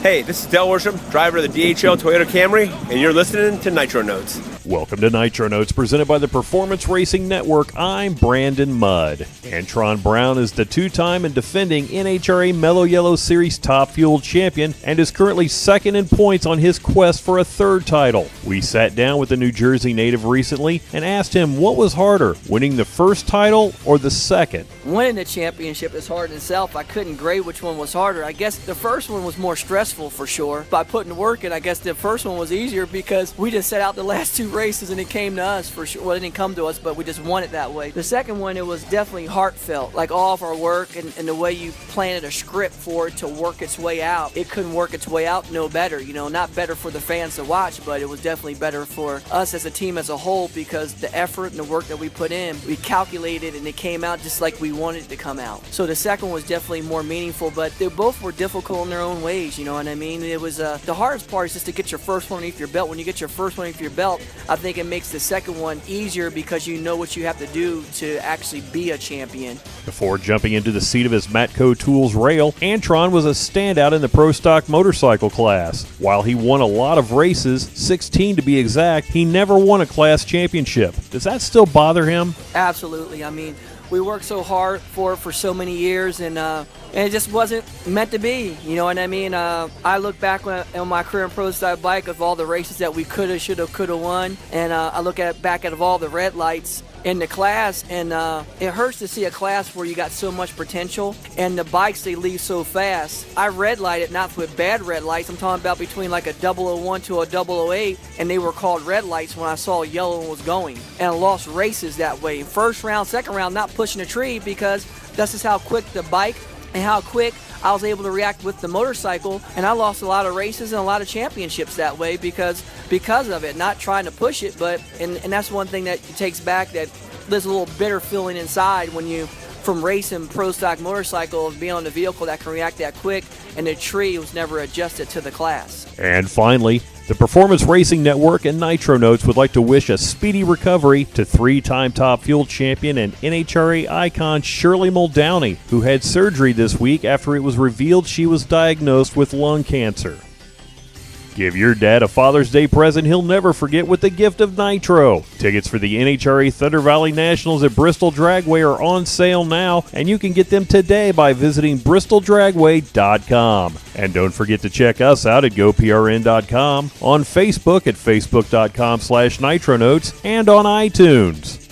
Hey, this is Del Worsham, driver of the DHL Toyota Camry, and you're listening to Nitro Notes. Welcome to Nitro Notes, presented by the Performance Racing Network. I'm Brandon Mudd. Antron Brown is the two-time and defending NHRA Mello Yello Series Top Fuel champion and is currently second in points on his quest for a third title. We sat down with the New Jersey native recently and asked him what was harder, winning the first title or the second. Winning the championship is hard in itself. I couldn't grade which one was harder. I guess the first one was more stressful for sure. By putting work in, I guess the first one was easier because we just set out the last two races and it came to us for sure. Well, it didn't come to us, but we just won it that way. The second one, it was definitely heartfelt, like all of our work and the way you planted a script for it to work its way out. It couldn't work its way out no better, not better for the fans to watch, but it was definitely better for us as a team as a whole because the effort and the work that we put in, we calculated and it came out just like we wanted it to come out. So the second was definitely more meaningful, but they both were difficult in their own ways, you know what I mean? It was the hardest part is just to get your first one underneath your belt. When you get your first one underneath your belt, I think it makes the second one easier because you know what you have to do to actually be a champion. Before jumping into the seat of his Matco Tools rail, Antron was a standout in the Pro Stock motorcycle class. While he won a lot of races, 16 to be exact, he never won a class championship. Does that still bother him? Absolutely. I mean, we worked so hard for it for so many years, and it just wasn't meant to be. You know what I mean? I look back on my career in pro style bike of all the races that we coulda, shoulda, coulda won, and I look back at all the red lights in the class, and it hurts to see a class where you got so much potential and the bikes they leave so fast. I red lighted not with bad red lights. I'm talking about between like a 001 to a 008, and they were called red lights when I saw Yello was going, and I lost races that way. First round, second round, not pushing a tree because that's just how quick the bike and how quick I was able to react with the motorcycle, and I lost a lot of races and a lot of championships that way because of it, not trying to push it, but and that's one thing that takes back, that there's a little bitter feeling inside when you from racing pro stock motorcycles, being on a vehicle that can react that quick, and the tree was never adjusted to the class. And finally, the Performance Racing Network and Nitro Notes would like to wish a speedy recovery to three-time Top Fuel champion and NHRA icon Shirley Muldowney, who had surgery this week after it was revealed she was diagnosed with lung cancer. Give your dad a Father's Day present he'll never forget with the gift of Nitro. Tickets for the NHRA Thunder Valley Nationals at Bristol Dragway are on sale now, and you can get them today by visiting bristoldragway.com. And don't forget to check us out at goprn.com, on Facebook at facebook.com/nitronotes, and on iTunes.